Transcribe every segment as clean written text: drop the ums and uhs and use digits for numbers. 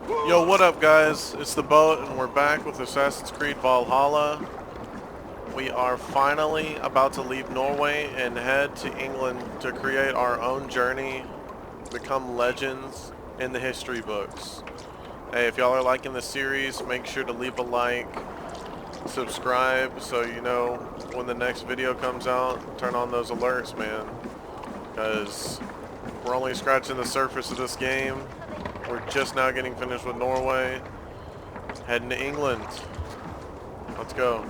Yo, what up, guys? It's the boat, and we're back with Assassin's Creed Valhalla. We are finally about to leave Norway and head to England to create our own journey, become legends in the history books. Hey, if y'all are liking the series, make sure to leave a like, subscribe so you know when the next video comes out. Turn on those alerts, man, because we're only scratching the surface of this game. We're just now getting finished with Norway, heading to England. Let's go.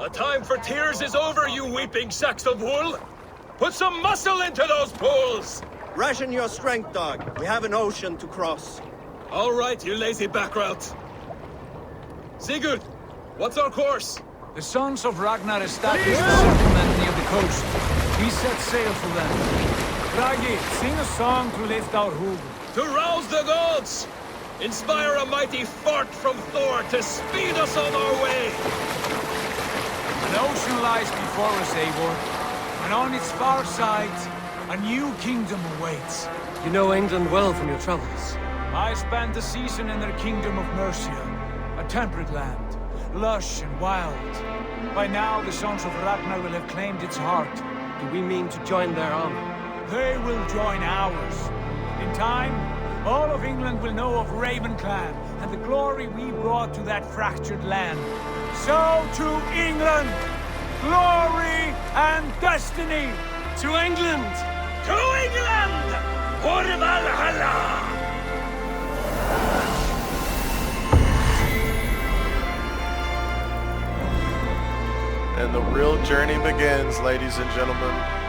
The time for tears is over, you weeping sacks of wool! Put some muscle into those pools! Ration your strength, dog. We have an ocean to cross. All right, you lazy backrout. Sigurd, what's our course? The sons of Ragnar established a settlement near the coast. We set sail for them. Ragi, sing a song to lift our hood. To rouse the gods! Inspire a mighty fart from Thor to speed us on our way! An ocean lies before us, Eivor, and on its far side, a new kingdom awaits. You know England well from your travels. I spent a season in their kingdom of Mercia, a temperate land. Lush and wild. By now, the sons of Ragnar will have claimed its heart. Do we mean to join their army? They will join ours. In time, all of England will know of Ravenclan and the glory we brought to that fractured land. So to England! Glory and destiny! To England! To England! For Valhalla! And the real journey begins, ladies and gentlemen.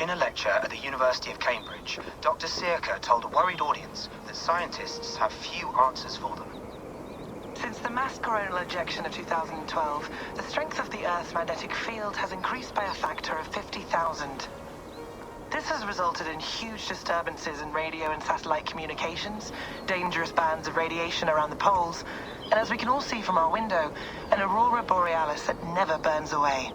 In a lecture at the University of Cambridge, Dr. Sirka told a worried audience that scientists have few answers for them. Since the mass coronal ejection of 2012, the strength of the Earth's magnetic field has increased by a factor of 50,000. This has resulted in huge disturbances in radio and satellite communications, dangerous bands of radiation around the poles, and as we can all see from our window, an aurora borealis that never burns away.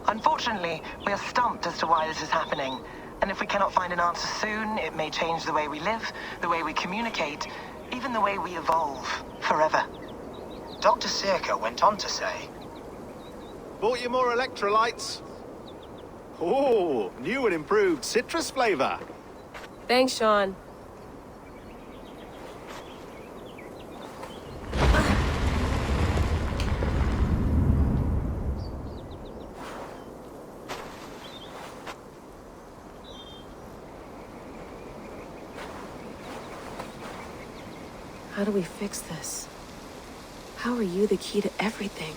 Unfortunately, we are stumped as to why this is happening, and if we cannot find an answer soon, it may change the way we live, the way we communicate, even the way we evolve, forever. Dr. Sirka went on to say, Bought you more electrolytes? Oh, new and improved citrus flavor. Thanks, Sean. How do we fix this? How are you the key to everything?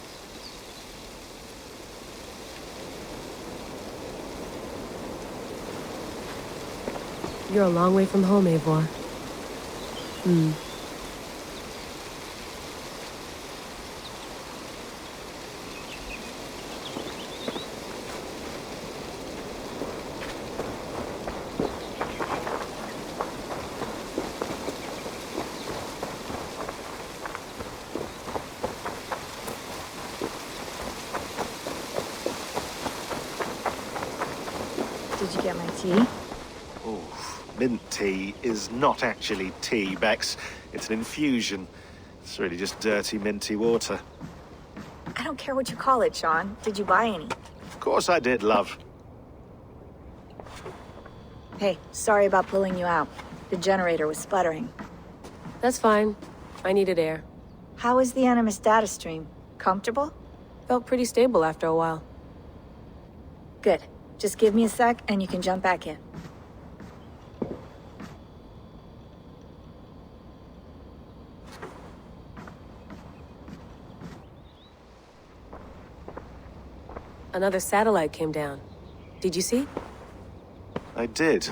You're a long way from home, Eivor. get my tea? Oh, mint tea is not actually tea, Bex. It's an infusion. It's really just dirty, minty water. I don't care what you call it, Sean. Did you buy any? Of course I did, love. Hey, sorry about pulling you out. The generator was sputtering. That's fine. I needed air. How is the Animus data stream? Comfortable? Felt pretty stable after a while. Good. Just give me a sec and you can jump back in. Another satellite came down. Did you see? I did.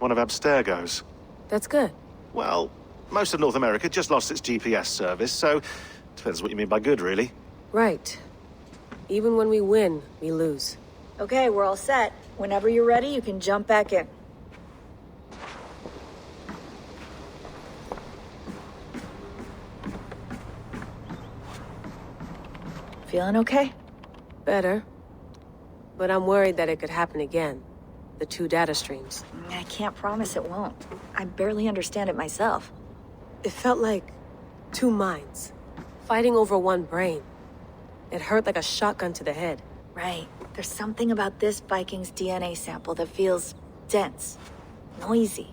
One of Abstergo's. That's good. Well, most of North America just lost its GPS service, so depends what you mean by good, really. Right. Even when we win, we lose. Okay, we're all set. Whenever you're ready, you can jump back in. Feeling okay? Better. But I'm worried that it could happen again. The two data streams. I can't promise it won't. I barely understand it myself. It felt like two minds, fighting over one brain. It hurt like a shotgun to the head. Right. There's something about this Viking's DNA sample that feels dense, noisy.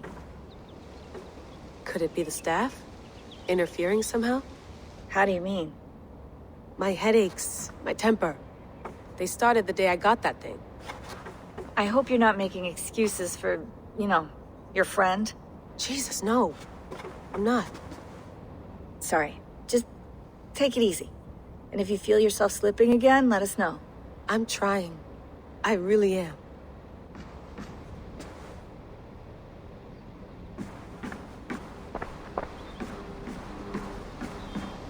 Could it be the staff? Interfering somehow? How do you mean? My headaches, my temper. They started the day I got that thing. I hope you're not making excuses for, your friend. Jesus, no. I'm not. Sorry. Just take it easy. And if you feel yourself slipping again, let us know. I'm trying. I really am.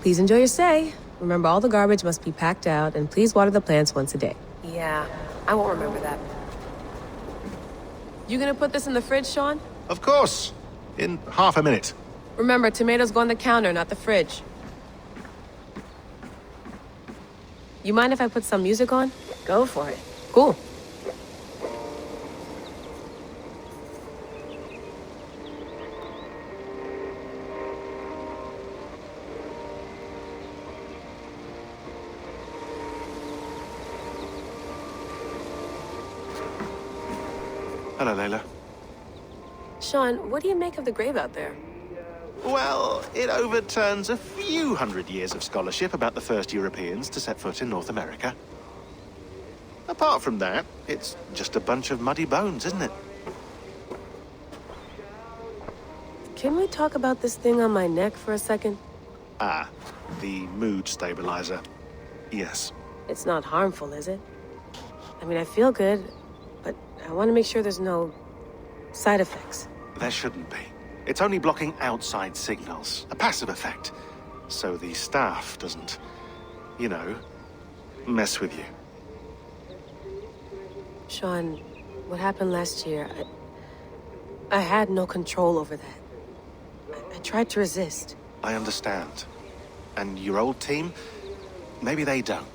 Please enjoy your stay. Remember, all the garbage must be packed out, and please water the plants once a day. Yeah, I won't remember that. You gonna put this in the fridge, Sean? Of course. In half a minute. Remember, tomatoes go on the counter, not the fridge. You mind if I put some music on? Go for it. Cool. Hello, Layla. Sean, what do you make of the grave out there? Well, it overturns a few hundred years of scholarship about the first Europeans to set foot in North America. Apart from that, it's just a bunch of muddy bones, isn't it? Can we talk about this thing on my neck for a second? Ah, the mood stabilizer. Yes. It's not harmful, is it? I mean, I feel good, but I want to make sure there's no side effects. There shouldn't be. It's only blocking outside signals, a passive effect. So the staff doesn't, mess with you. Sean, what happened last year, I had no control over that. I tried to resist. I understand. And your old team, maybe they don't.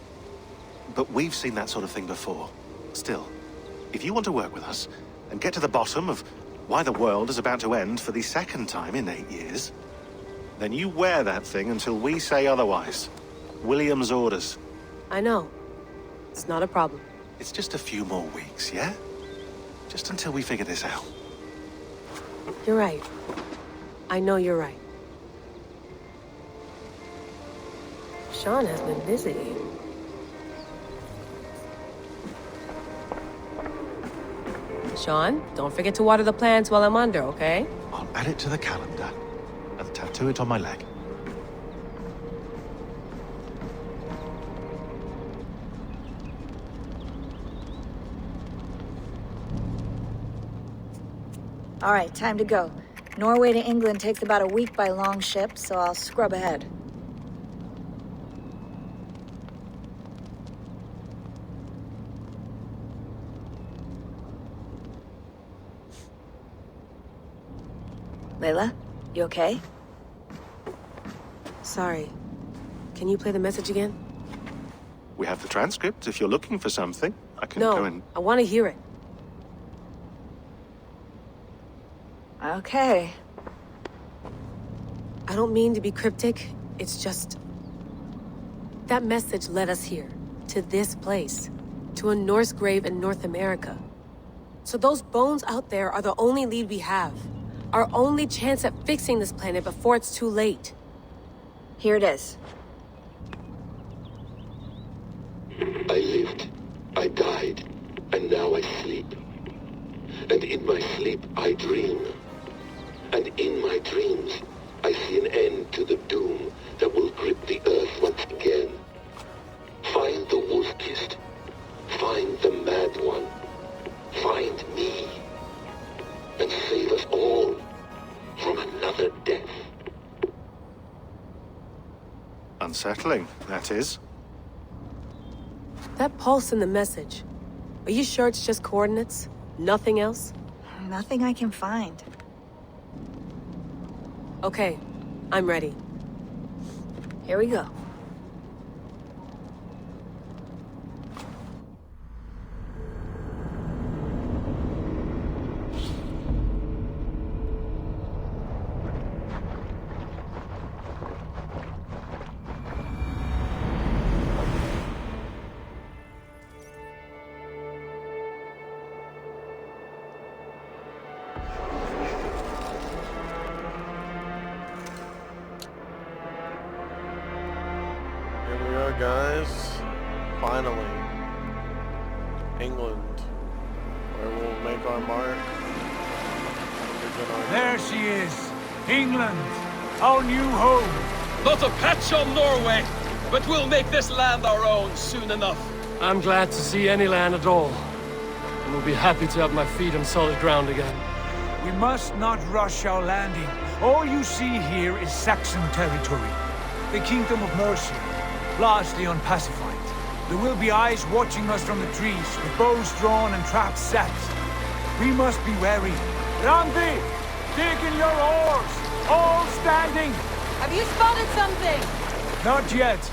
But we've seen that sort of thing before. Still, if you want to work with us and get to the bottom of why the world is about to end for the second time in 8 years, then you wear that thing until we say otherwise. William's orders. I know. It's not a problem. It's just a few more weeks, yeah? Just until we figure this out. You're right. I know you're right. Sean has been busy. Sean, don't forget to water the plants while I'm under, okay? I'll add it to the calendar and tattoo it on my leg. All right, time to go. Norway to England takes about a week by long ship, so I'll scrub ahead. Layla, you okay? Sorry. Can you play the message again? We have the transcript if you're looking for something. I can go and... I want to hear it. Okay. I don't mean to be cryptic, it's just... That message led us here, to this place, to a Norse grave in North America. So those bones out there are the only lead we have. Our only chance at fixing this planet before it's too late. Here it is. I lived, I died, and now I sleep. And in my sleep I dream. And in my dreams, I see an end to the doom that will grip the earth once again. Find the wolf-kissed. Find the mad one. Find me. And save us all from another death. Unsettling, that is. That pulse in the message. Are you sure it's just coordinates? Nothing else? Nothing I can find. Okay, I'm ready. Here we go. Here we are, guys. Finally. England. Where we'll make our mark. Begin our There she is. England. Our new home. Not a patch on Norway, but we'll make this land our own soon enough. I'm glad to see any land at all. And will be happy to have my feet on solid ground again. We must not rush our landing. All you see here is Saxon territory. The Kingdom of Mercia, largely unpacified. There will be eyes watching us from the trees, with bows drawn and traps set. We must be wary. Randi, dig in your oars! All standing! Have you spotted something? Not yet.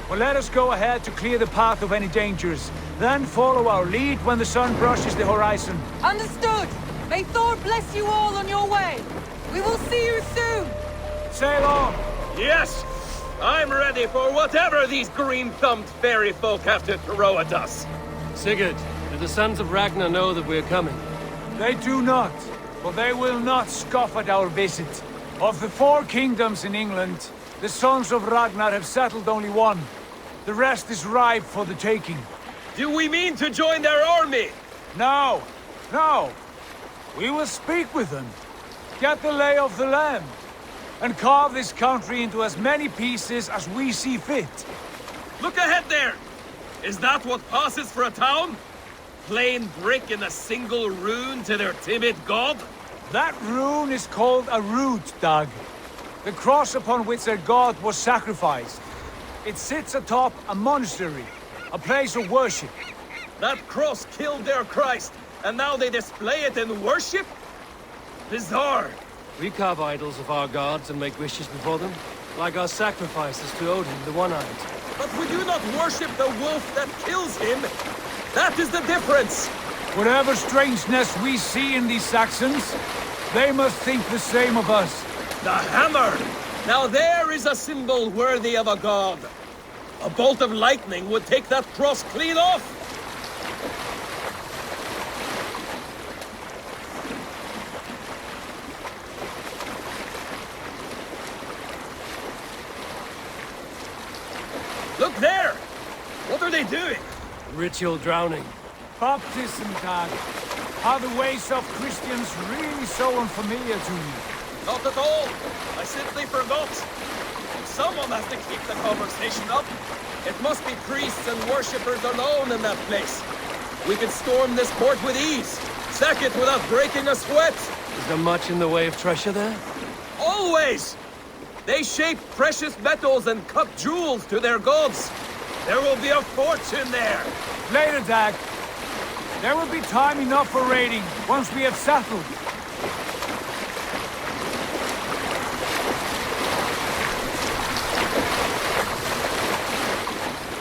Well, let us go ahead to clear the path of any dangers. Then follow our lead when the sun brushes the horizon. Understood! May Thor bless you all on your way! We will see you soon! Sail on! Yes! I'm ready for whatever these green-thumbed fairy folk have to throw at us. Sigurd, do the sons of Ragnar know that we're coming? They do not, but they will not scoff at our visit. Of the 4 kingdoms in England, the sons of Ragnar have settled only one. The rest is ripe for the taking. Do we mean to join their army? No, no. We will speak with them, get the lay of the land, and carve this country into as many pieces as we see fit. Look ahead there! Is that what passes for a town? Plain brick in a single rune to their timid god? That rune is called a root, Dag. The cross upon which their god was sacrificed. It sits atop a monastery, a place of worship. That cross killed their Christ, and now they display it in worship? Bizarre. We carve idols of our gods and make wishes before them, like our sacrifices to Odin, the One-Eyed. But we do not worship the wolf that kills him. That is the difference. Whatever strangeness we see in these Saxons, they must think the same of us. The hammer! Now there is a symbol worthy of a god. A bolt of lightning would take that cross clean off. Look there! What are they doing? Ritual drowning. Baptism, Dag. Are the ways of Christians really so unfamiliar to you? Not at all. I simply forgot. Someone has to keep the conversation up. It must be priests and worshippers alone in that place. We could storm this port with ease. Sack it without breaking a sweat. Is there much in the way of treasure there? Always! They shape precious metals and cut jewels to their gods. There will be a fortune there. Later, Dag. There will be time enough for raiding once we have settled.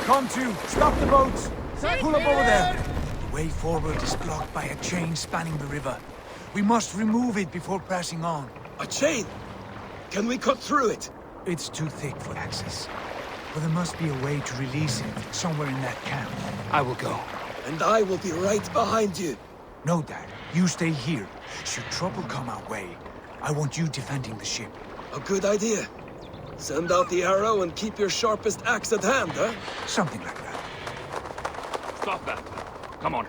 Come to, stop the boats. Pull up over there. The way forward is blocked by a chain spanning the river. We must remove it before pressing on. A chain! Can we cut through it? It's too thick for access. But there must be a way to release it somewhere in that camp. I will go. And I will be right behind you. No, Dad. You stay here. Should trouble come our way, I want you defending the ship. A good idea. Send out the arrow and keep your sharpest axe at hand, huh? Something like that. Stop that. Come on.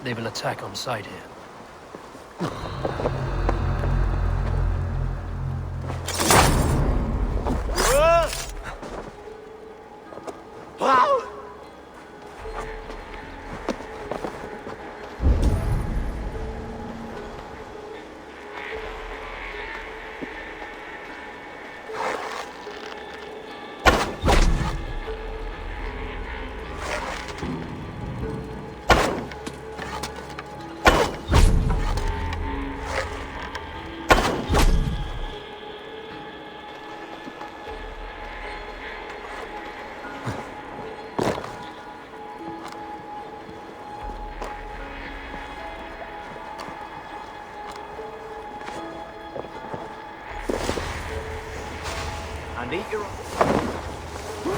They will attack on sight here. And eat your...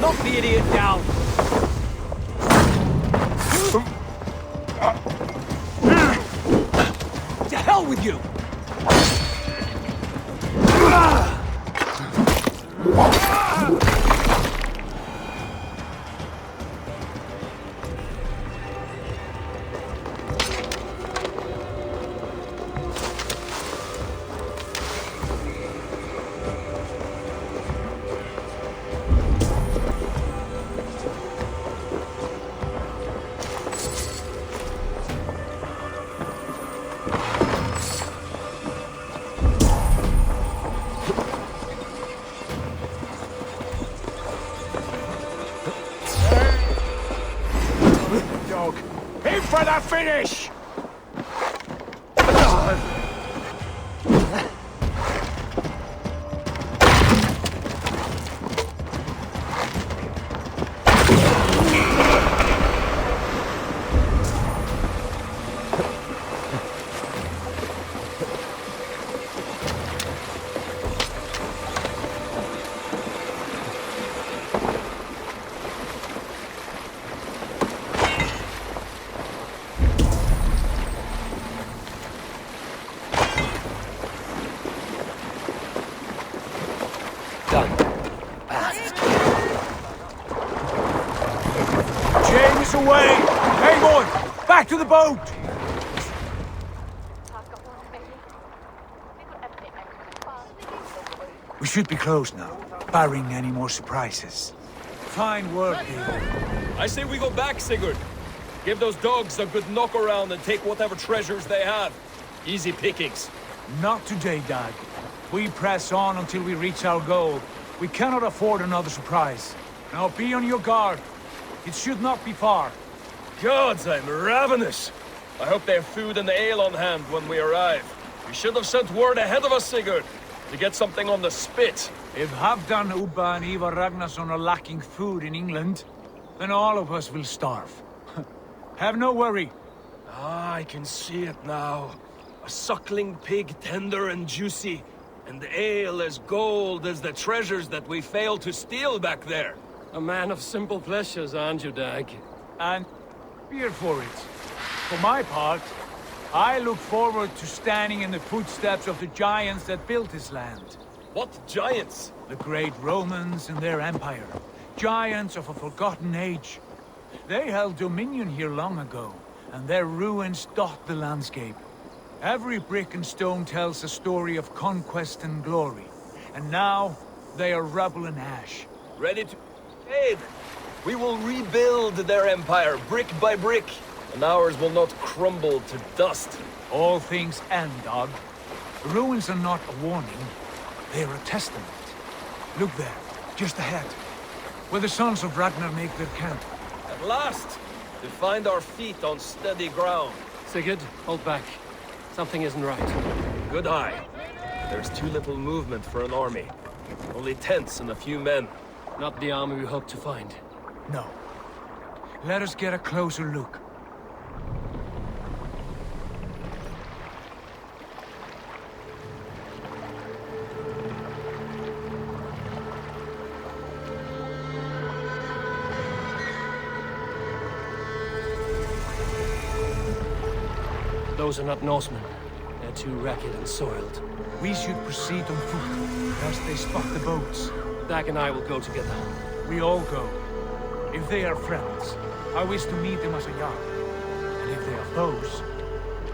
Knock the idiot down! To hell with you! Aim for the finish! James away! Hey boy! Back to the boat! We should be close now, barring any more surprises. Fine work, David. I say we go back, Sigurd. Give those dogs a good knock around and take whatever treasures they have. Easy pickings. Not today, Dad. We press on until we reach our goal. We cannot afford another surprise. Now be on your guard. It should not be far. Gods, I'm ravenous. I hope they have food and ale on hand when we arrive. We should have sent word ahead of us, Sigurd, to get something on the spit. If Halfdan, Ubba and Ivar Ragnarsson are lacking food in England, then all of us will starve. Have no worry. Ah, I can see it now. A suckling pig, tender and juicy, and ale as gold as the treasures that we failed to steal back there. A man of simple pleasures, aren't you, Dag? And beer for it. For my part, I look forward to standing in the footsteps of the giants that built this land. What giants? The great Romans and their empire. Giants of a forgotten age. They held dominion here long ago, and their ruins dot the landscape. Every brick and stone tells a story of conquest and glory. And now, they are rubble and ash. Ready to... aid. We will rebuild their empire brick by brick, and ours will not crumble to dust. All things end, Dog. The ruins are not a warning. They are a testament. Look there, just ahead, where the sons of Ragnar make their camp. At last, to find our feet on steady ground. Sigurd, hold back. Something isn't right. Good eye. There's too little movement for an army. Only tents and a few men. Not the army we hoped to find. No. Let us get a closer look. Those are not Norsemen. They're too ragged and soiled. We should proceed on foot, lest they spot the boats. Dag and I will go together. We all go. If they are friends, I wish to meet them as a yard. And if they are foes,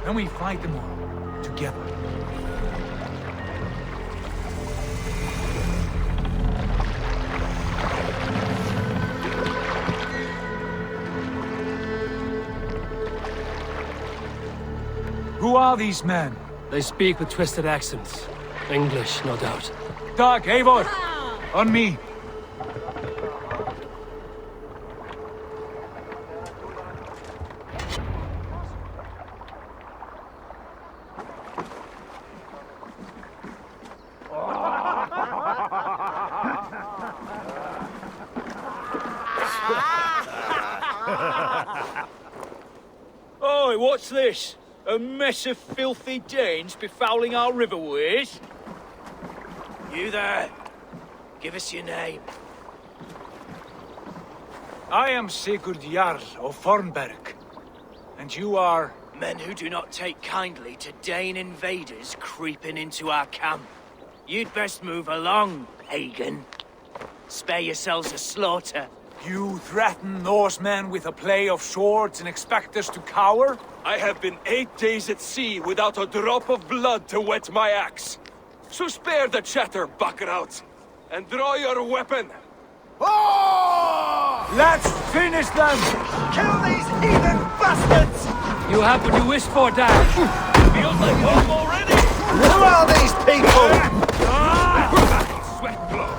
then we fight them all, together. Who are these men? They speak with twisted accents. English, no doubt. Dag, Eivor! On me! Oi, what's this? A mess of filthy Danes befouling our riverways? You there? Give us your name. I am Sigurd Jarl of Fornberg. And you are... Men who do not take kindly to Dane invaders creeping into our camp. You'd best move along, pagan. Spare yourselves a slaughter. You threaten Norsemen with a play of swords and expect us to cower? I have been 8 days at sea without a drop of blood to wet my axe. So spare the chatter, Buckerout, and draw your weapon. Let's finish them! Kill these heathen bastards! You have what you wished for, Dag. Feels like home already! Who are these people? Sweat blow.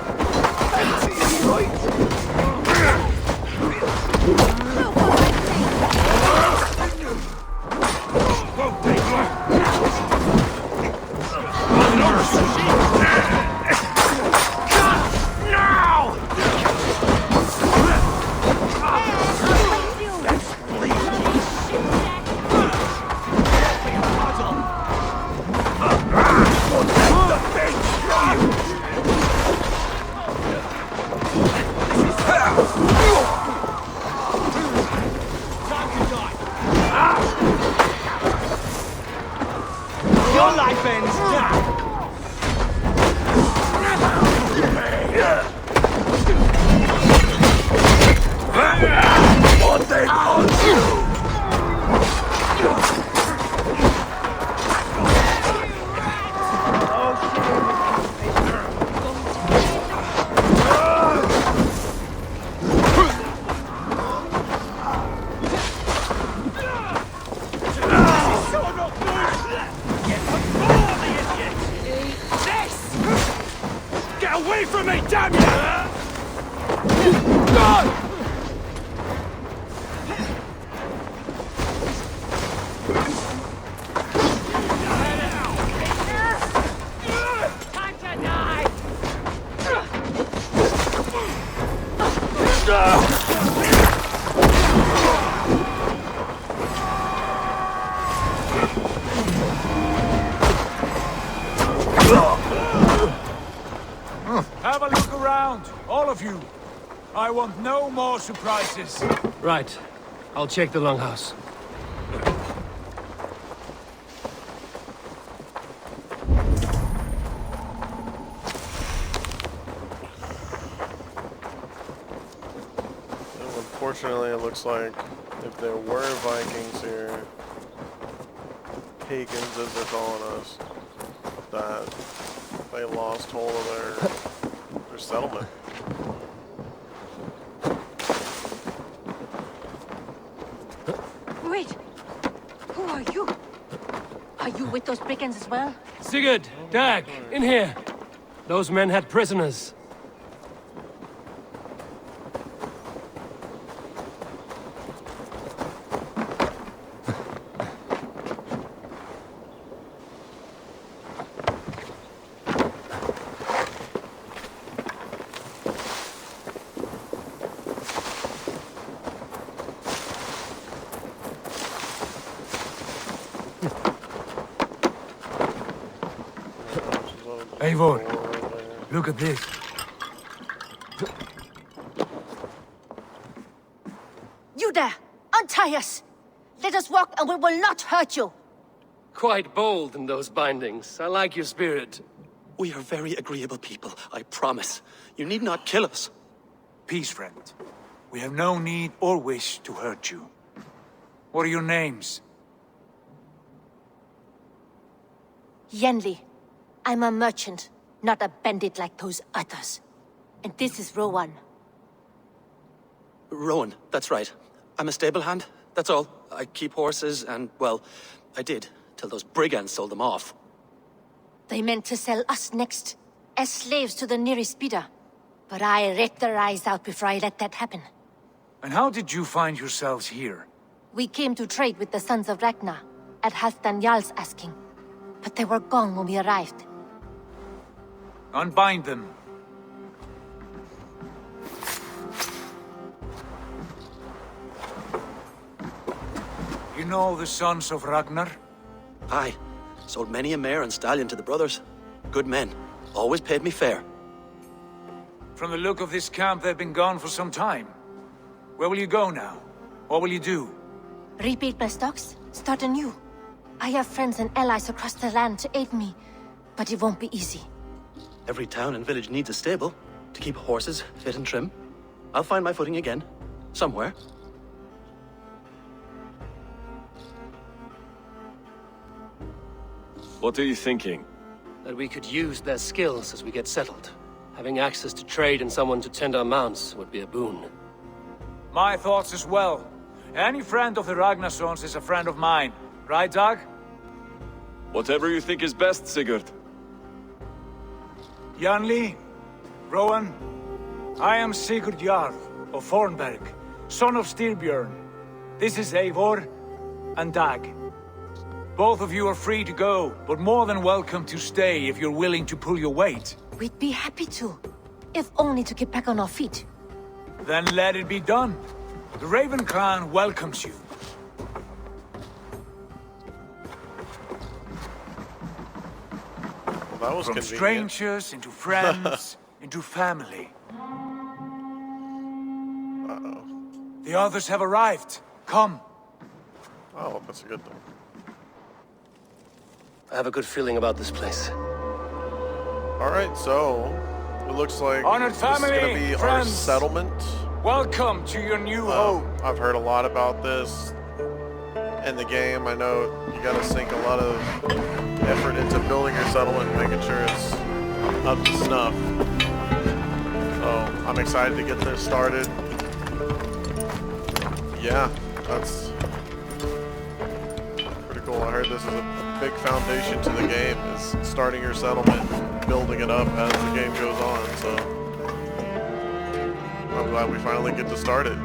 Your life ends now! What they want you? Away from me, damn you! Time to die! Have a look around, all of you. I want no more surprises. Right. I'll check the longhouse. Unfortunately, it looks like if there were Vikings here, pagans as they're calling us, that they lost hold of their settlement. Wait! Who are you? Are you with those brigands as well? Sigurd! Dag! In here! Those men had prisoners. Eivor, look at this. You there! Untie us! Let us walk and we will not hurt you! Quite bold in those bindings. I like your spirit. We are very agreeable people, I promise. You need not kill us. Peace, friend. We have no need or wish to hurt you. What are your names? Yenli. I'm a merchant, not a bandit like those others. And this is Rowan. Rowan, that's right. I'm a stable hand, that's all. I keep horses and, well, I did, till those brigands sold them off. They meant to sell us next, as slaves to the nearest bidder. But I ripped their eyes out before I let that happen. And how did you find yourselves here? We came to trade with the Sons of Ragnar, at Halfdan Jarl's asking. But they were gone when we arrived. Unbind them. You know the Sons of Ragnar? Aye. Sold many a mare and stallion to the brothers. Good men. Always paid me fair. From the look of this camp, they've been gone for some time. Where will you go now? What will you do? Rebuild my stocks, start anew. I have friends and allies across the land to aid me, but it won't be easy. Every town and village needs a stable to keep horses fit and trim. I'll find my footing again. Somewhere. What are you thinking? That we could use their skills as we get settled. Having access to trade and someone to tend our mounts would be a boon. My thoughts as well. Any friend of the Ragnarsons is a friend of mine. Right, Dag? Whatever you think is best, Sigurd. Janli, Rowan, I am Sigurd Jarl of Fornberg, son of Styrbjörn. This is Eivor and Dag. Both of you are free to go, but more than welcome to stay if you're willing to pull your weight. We'd be happy to, if only to get back on our feet. Then let it be done. The Raven clan welcomes you. Well, that was From convenient. strangers into friends, into family. Uh-oh. The others have arrived. Come. Oh, that's a good thing. I have a good feeling about this place. Alright, so it looks like Honored this family, is gonna be our friends. settlement. Welcome to your new home. I've heard a lot about this in the game. I know you gotta sink a lot of effort into building your settlement and making sure it's up to snuff. So I'm excited to get this started. Yeah, that's pretty cool. I heard this is a big foundation to the game, is starting your settlement and building it up as the game goes on. So I'm glad we finally get to start it.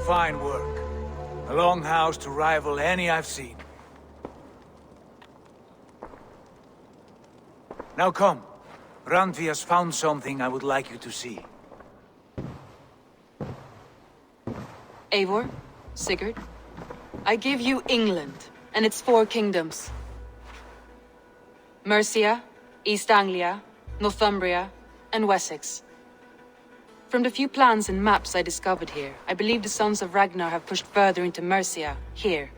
Fine work. A longhouse to rival any I've seen. Now come. Randvi has found something I would like you to see. Eivor, Sigurd, I give you England and its 4 kingdoms. Mercia, East Anglia, Northumbria, and Wessex. From the few plans and maps I discovered here, I believe the Sons of Ragnar have pushed further into Mercia, here.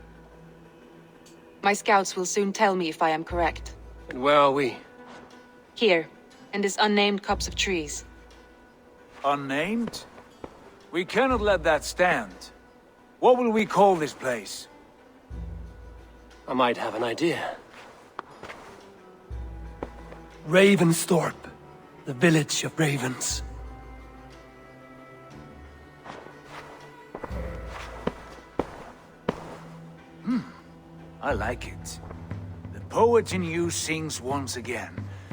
My scouts will soon tell me if I am correct. And where are we? Here, in this unnamed copse of trees. Unnamed? We cannot let that stand. What will we call this place? I might have an idea. Ravensthorpe, the village of ravens. I like it. The poet in you sings once again.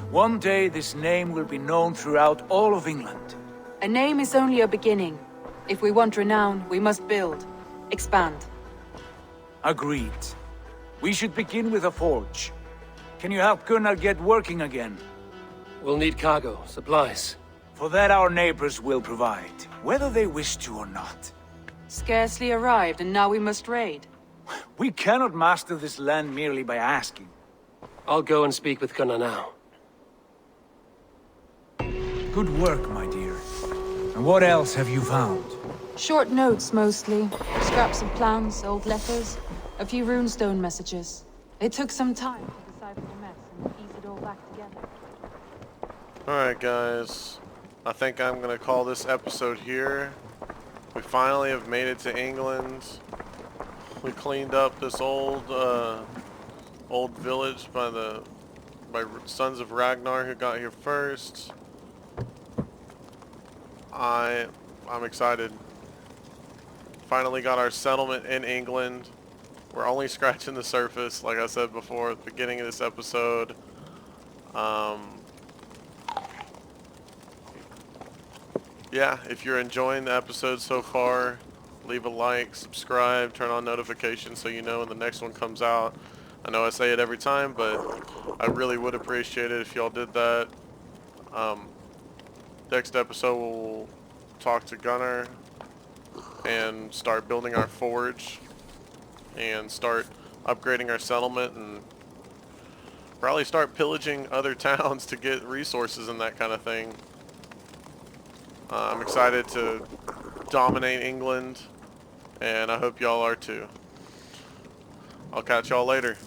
One day this name will be known throughout all of England. A name is only a beginning. If we want renown, we must build. Expand. Agreed. We should begin with a forge. Can you help Gunnar get working again? We'll need cargo, supplies. For that our neighbors will provide, whether they wish to or not. Scarcely arrived, and now we must raid. We cannot master this land merely by asking. I'll go and speak with Gunnar now. Good work, my dear. And what else have you found? Short notes, mostly. Scraps of plans, old letters, a few runestone messages. It took some time to decipher the mess and piece it all back together. Alright guys, I think I'm gonna call this episode here. We finally have made it to England. We cleaned up this old village by Sons of Ragnar who got here first. I'm excited. Finally got our settlement in England. We're only scratching the surface, like I said before at the beginning of this episode. Yeah, if you're enjoying the episode so far, leave a like, subscribe, turn on notifications so you know when the next one comes out. I know I say it every time, but I really would appreciate it if y'all did that. Next episode we'll talk to Gunnar and start building our forge and start upgrading our settlement and probably start pillaging other towns to get resources and that kind of thing. I'm excited to dominate England, and I hope y'all are too. I'll catch y'all later.